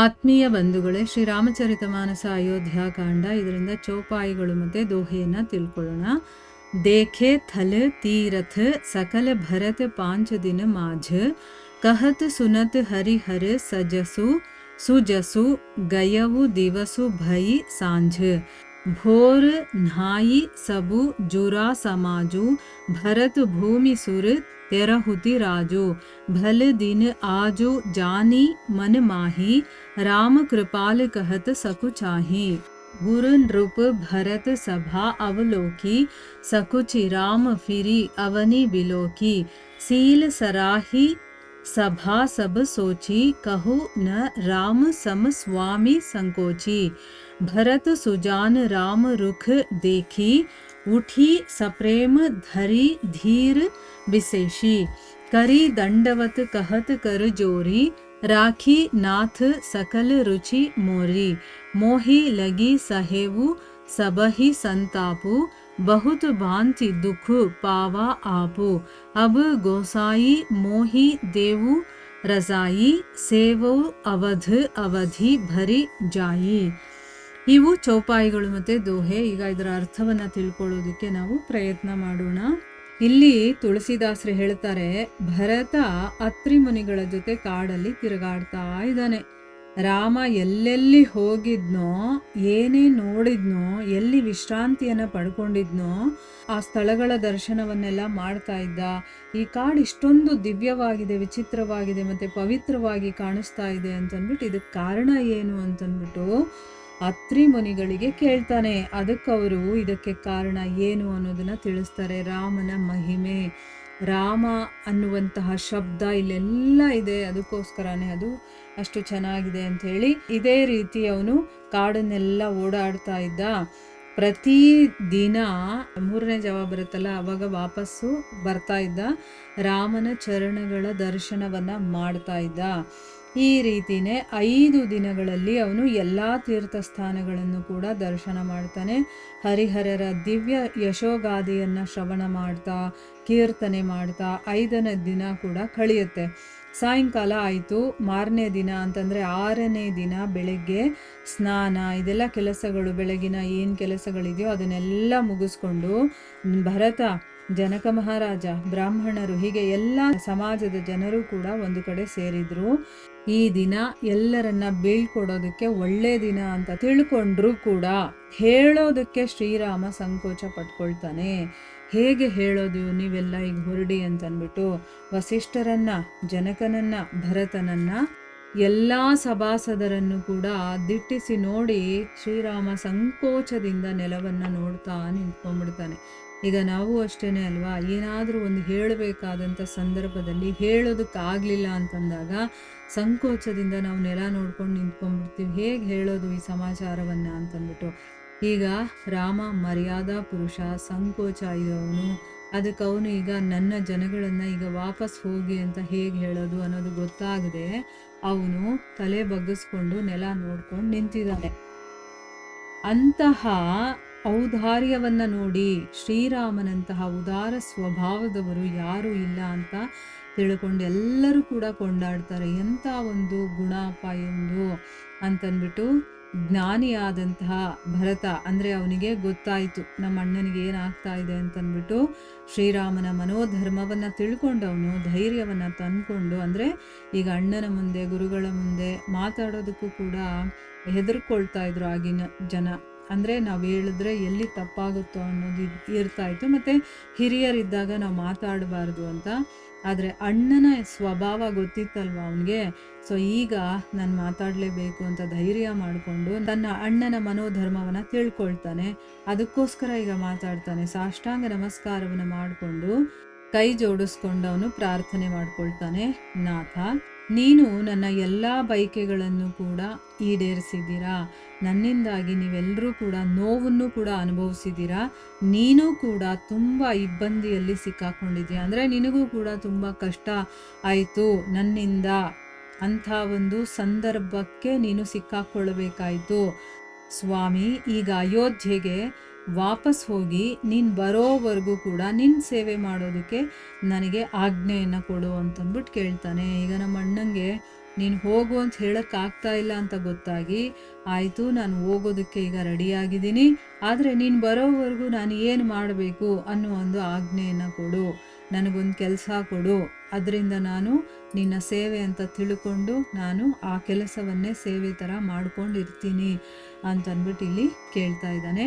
ಆತ್ಮೀಯ ಬಂಧುಗಳೇ, ಶ್ರೀರಾಮಚರಿತ ಮಾನಸ ಅಯೋಧ್ಯಾಕಾಂಡ, ಇದರಿಂದ ಚೌಪಾಯಿಗಳು ಮತ್ತು ದೋಹೆಯನ್ನು ತಿಳ್ಕೊಳ್ಳೋಣ. ದೇಖೆ ಥಲ್ ತೀರಥ ಸಕಲ ಭರತ 5 दिन माझ कहत सुनत हरिहर सजसु सुजसु गयवु दिवसु भई सांझ भोर न्हाई सबु जुरा समाजु भरत भूमि सुर तेरहुति राजो भल दिन आजो जानी मन माही राम कृपाल कहत सकु चाही गुर नृप भरत सभा अवलोकी सकुचि राम फिरी अवनी बिलोकी सील सराही सभा सब सोची कहु न राम सम स्वामी संकोची भरत सुजान राम रुख देखी उठी सप्रेम धरी धीर विशेषी करी दंडवत कहत कर जोरी राखी नाथ सकल रुचि मोरी मोही लगी सहेवु सबहि संतापु बहुत भांति दुख पावा आपु अब गोसाई मोही देवु रजाई सेवो ಅವಧ ಅವಧಿ ಭರಿ ಜಾಯಿ. ಇವು ಚೌಪಾಯಿಗಳು ಮತ್ತು ದೋಹೆ. ಈಗ ಇದರ ಅರ್ಥವನ್ನು ತಿಳ್ಕೊಳ್ಳೋದಕ್ಕೆ ನಾವು ಪ್ರಯತ್ನ ಮಾಡೋಣ. ಇಲ್ಲಿ ತುಳಸಿದಾಸರು ಹೇಳ್ತಾರೆ, ಭರತ ಅತ್ರಿ ಮುನಿಗಳ ಜೊತೆ ಕಾಡಲ್ಲಿ ತಿರುಗಾಡ್ತಾ ಇದ್ದಾನೆ. ರಾಮ ಎಲ್ಲೆಲ್ಲಿ ಹೋಗಿದ್ನೋ, ಏನೇ ನೋಡಿದ್ನೋ, ಎಲ್ಲಿ ವಿಶ್ರಾಂತಿಯನ್ನು ಪಡ್ಕೊಂಡಿದ್ನೋ ಆ ಸ್ಥಳಗಳ ದರ್ಶನವನ್ನೆಲ್ಲ ಮಾಡ್ತಾ ಇದ್ದ. ಈ ಕಾಡು ಇಷ್ಟೊಂದು ದಿವ್ಯವಾಗಿದೆ, ವಿಚಿತ್ರವಾಗಿದೆ ಮತ್ತು ಪವಿತ್ರವಾಗಿ ಕಾಣಿಸ್ತಾ ಇದೆ ಅಂತಂದ್ಬಿಟ್ಟು ಇದಕ್ಕೆ ಕಾರಣ ಏನು ಅಂತಂದ್ಬಿಟ್ಟು ಅತ್ರಿ ಮುನಿಗಳಿಗೆ ಕೇಳ್ತಾನೆ. ಅದಕ್ಕವರು ಇದಕ್ಕೆ ಕಾರಣ ಏನು ಅನ್ನೋದನ್ನ ತಿಳಿಸ್ತಾರೆ. ರಾಮನ ಮಹಿಮೆ, ರಾಮ ಅನ್ನುವಂತಹ ಶಬ್ದ ಇಲ್ಲೆಲ್ಲ ಇದೆ, ಅದಕ್ಕೋಸ್ಕರನೇ ಅದು ಅಷ್ಟು ಚೆನ್ನಾಗಿದೆ ಅಂತ ಹೇಳಿ ಇದೇ ರೀತಿ ಅವನು ಕಾಡನ್ನೆಲ್ಲ ಓಡಾಡ್ತಾ ಇದ್ದ. ಪ್ರತಿ ದಿನ 3ನೇ ಜಾವ ಬರುತ್ತಲ್ಲ, ಅವಾಗ ವಾಪಸ್ಸು ಬರ್ತಾ ಇದ್ದ, ರಾಮನ ಚರಣಗಳ ದರ್ಶನವನ್ನ ಮಾಡ್ತಾ ಇದ್ದ. ಈ ರೀತಿನೇ 5 ದಿನಗಳಲ್ಲಿ ಅವನು ಎಲ್ಲ ತೀರ್ಥ ಸ್ಥಾನಗಳನ್ನು ಕೂಡ ದರ್ಶನ ಮಾಡ್ತಾನೆ. ಹರಿಹರರ ದಿವ್ಯ ಯಶೋಗಾದೆಯನ್ನು ಶ್ರವಣ ಮಾಡ್ತಾ ಕೀರ್ತನೆ ಮಾಡ್ತಾ 5ನೇ ದಿನ ಕೂಡ ಕಳೆಯುತ್ತೆ. ಸಾಯಂಕಾಲ ಆಯಿತು. ಮಾರನೇ ದಿನ ಅಂತಂದರೆ 6ನೇ ದಿನ ಬೆಳಗ್ಗೆ ಸ್ನಾನ, ಇದೆಲ್ಲ ಕೆಲಸಗಳು, ಬೆಳಗಿನ ಏನು ಕೆಲಸಗಳಿದೆಯೋ ಅದನ್ನೆಲ್ಲ ಮುಗಿಸ್ಕೊಂಡು ಭರತ, ಜನಕ ಮಹಾರಾಜ, ಬ್ರಾಹ್ಮಣರು, ಹೀಗೆ ಎಲ್ಲ ಸಮಾಜದ ಜನರು ಕೂಡ ಒಂದು ಕಡೆ ಸೇರಿದ್ರು. ಈ ದಿನ ಎಲ್ಲರನ್ನ ಬೀಳ್ಕೊಡೋದಕ್ಕೆ ಒಳ್ಳೆ ದಿನ ಅಂತ ತಿಳ್ಕೊಂಡ್ರು ಕೂಡ ಹೇಳೋದಕ್ಕೆ ಶ್ರೀರಾಮ ಸಂಕೋಚ ಪಟ್ಕೊಳ್ತಾನೆ. ಹೇಗೆ ಹೇಳೋದು, ನೀವೆಲ್ಲ ಈಗ ಹೊರಡಿ ಅಂತನ್ಬಿಟ್ಟು ವಸಿಷ್ಠರನ್ನ, ಜನಕನನ್ನ, ಭರತನನ್ನ, ಎಲ್ಲ ಸಭಾಸದರನ್ನು ಕೂಡ ದಿಟ್ಟಿಸಿ ನೋಡಿ ಶ್ರೀರಾಮ ಸಂಕೋಚದಿಂದ ನೆಲವನ್ನ ನೋಡ್ತಾ ನಿಂತ್ಕೊಂಡ್ಬಿಡ್ತಾನೆ. ಈಗ ನಾವು ಅಷ್ಟೇನೆ ಅಲ್ವಾ, ಏನಾದರೂ ಒಂದು ಹೇಳಬೇಕಾದಂಥ ಸಂದರ್ಭದಲ್ಲಿ ಹೇಳೋದಕ್ಕಾಗಲಿಲ್ಲ ಅಂತಂದಾಗ ಸಂಕೋಚದಿಂದ ನಾವು ನೆಲ ನೋಡ್ಕೊಂಡು ನಿಂತ್ಕೊಂಡ್ಬಿಡ್ತೀವಿ. ಹೇಗೆ ಹೇಳೋದು ಈ ಸಮಾಚಾರವನ್ನು ಅಂತಂದ್ಬಿಟ್ಟು. ಈಗ ರಾಮ ಮರ್ಯಾದಾ ಪುರುಷ, ಸಂಕೋಚ ಇರೋವನು. ಅದಕ್ಕೆ ಅವನು ಈಗ ನನ್ನ ಜನಗಳನ್ನು ಈಗ ವಾಪಸ್ ಹೋಗಿ ಅಂತ ಹೇಗೆ ಹೇಳೋದು ಅನ್ನೋದು ಗೊತ್ತಾಗದೆ ಅವನು ತಲೆ ಬಗ್ಗಿಸ್ಕೊಂಡು ನೆಲ ನೋಡ್ಕೊಂಡು ನಿಂತಿದ್ದಾನೆ. ಅಂತಹ ಔದಾರ್ಯವನ್ನು ನೋಡಿ ಶ್ರೀರಾಮನಂತಹ ಉದಾರ ಸ್ವಭಾವದವರು ಯಾರೂ ಇಲ್ಲ ಅಂತ ತಿಳ್ಕೊಂಡು ಎಲ್ಲರೂ ಕೂಡ ಕೊಂಡಾಡ್ತಾರೆ. ಎಂಥ ಒಂದು ಗುಣಪ್ಪ ಎಂದು ಅಂತಂದ್ಬಿಟ್ಟು ಜ್ಞಾನಿಯಾದಂತಹ ಭರತ, ಅಂದರೆ ಅವನಿಗೆ ಗೊತ್ತಾಯಿತು ನಮ್ಮ ಅಣ್ಣನಿಗೆ ಏನಾಗ್ತಾ ಇದೆ ಅಂತಂದ್ಬಿಟ್ಟು ಶ್ರೀರಾಮನ ಮನೋಧರ್ಮವನ್ನು ತಿಳ್ಕೊಂಡು ಅವನು ಧೈರ್ಯವನ್ನು ತಂದ್ಕೊಂಡು, ಅಂದರೆ ಈಗ ಅಣ್ಣನ ಮುಂದೆ, ಗುರುಗಳ ಮುಂದೆ ಮಾತಾಡೋದಕ್ಕೂ ಕೂಡ ಹೆದರ್ಕೊಳ್ತಾ ಇದ್ರು ಆಗಿನ ಜನ. ಅಂದರೆ ನಾವು ಹೇಳಿದ್ರೆ ಎಲ್ಲಿ ತಪ್ಪಾಗುತ್ತೋ ಅನ್ನೋದು ಇರ್ತಾಯಿತ್ತು, ಮತ್ತು ಹಿರಿಯರಿದ್ದಾಗ ನಾವು ಮಾತಾಡಬಾರ್ದು ಅಂತ. ಆದರೆ ಅಣ್ಣನ ಸ್ವಭಾವ ಗೊತ್ತಿತ್ತಲ್ವ ಅವನಿಗೆ. ಸೊ ಈಗ ನಾನು ಮಾತಾಡಲೇಬೇಕು ಅಂತ ಧೈರ್ಯ ಮಾಡಿಕೊಂಡು ತನ್ನ ಅಣ್ಣನ ಮನೋಧರ್ಮವನ್ನು ತಿಳ್ಕೊಳ್ತಾನೆ. ಅದಕ್ಕೋಸ್ಕರ ಈಗ ಮಾತಾಡ್ತಾನೆ. ಸಾಷ್ಟಾಂಗ ನಮಸ್ಕಾರವನ್ನು ಮಾಡಿಕೊಂಡು ಕೈ ಜೋಡಿಸ್ಕೊಂಡು ಅವನು ಪ್ರಾರ್ಥನೆ ಮಾಡ್ಕೊಳ್ತಾನೆ. ನಾಥ, ನೀನು ನನ್ನ ಎಲ್ಲ ಬಯಕೆಗಳನ್ನು ಕೂಡ ಈಡೇರಿಸಿದ್ದೀರಾ. ನನ್ನಿಂದಾಗಿ ನೀವೆಲ್ಲರೂ ಕೂಡ ನೋವನ್ನು ಕೂಡ ಅನುಭವಿಸಿದ್ದೀರಾ. ನೀನು ಕೂಡ ತುಂಬ ಇಬ್ಬಂದಿಯಲ್ಲಿ ಸಿಕ್ಕಾಕೊಂಡಿದ್ದೀಯ, ಅಂದರೆ ನಿನಗೂ ಕೂಡ ತುಂಬ ಕಷ್ಟ ಆಯಿತು ನನ್ನಿಂದ. ಅಂಥ ಒಂದು ಸಂದರ್ಭಕ್ಕೆ ನೀನು ಸಿಕ್ಕಾಕೊಳ್ಳಬೇಕಾಯಿತು. ಸ್ವಾಮಿ, ಈಗ ಅಯೋಧ್ಯೆಗೆ ವಾಪಸ್ ಹೋಗಿ ನೀನು ಬರೋವರೆಗೂ ಕೂಡ ನಿನ್ನ ಸೇವೆ ಮಾಡೋದಕ್ಕೆ ನನಗೆ ಆಜ್ಞೆಯನ್ನು ಕೊಡು ಅಂತಂದ್ಬಿಟ್ಟು ಕೇಳ್ತಾನೆ. ಈಗ ನಮ್ಮ ಅಣ್ಣಂಗೆ ನೀನು ಹೋಗು ಅಂತ ಹೇಳೋಕ್ಕಾಗ್ತಾ ಇಲ್ಲ ಅಂತ ಗೊತ್ತಾಗಿ, ಆಯಿತು ನಾನು ಹೋಗೋದಕ್ಕೆ ಈಗ ರೆಡಿಯಾಗಿದ್ದೀನಿ, ಆದರೆ ನೀನು ಬರೋವರೆಗೂ ನಾನು ಏನು ಮಾಡಬೇಕು ಅನ್ನೋ ಒಂದು ಆಜ್ಞೆಯನ್ನು ಕೊಡು, ನನಗೊಂದು ಕೆಲಸ ಕೊಡು, ಅದರಿಂದ ನಾನು ನಿನ್ನ ಸೇವೆ ಅಂತ ತಿಳ್ಕೊಂಡು ನಾನು ಆ ಕೆಲಸವನ್ನೇ ಸೇವೆ ಥರ ಮಾಡ್ಕೊಂಡಿರ್ತೀನಿ ಅಂತಂದ್ಬಿಟ್ಟು ಇಲ್ಲಿ ಕೇಳ್ತಾ ಇದ್ದಾನೆ.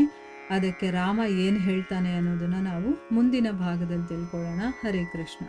ಅದಕ್ಕೆ ರಾಮ ಏನು ಹೇಳ್ತಾನೆ ಅನ್ನೋದನ್ನು ನಾವು ಮುಂದಿನ ಭಾಗದಲ್ಲಿ ತಿಳ್ಕೊಳ್ಳೋಣ. ಹರೇ ಕೃಷ್ಣ.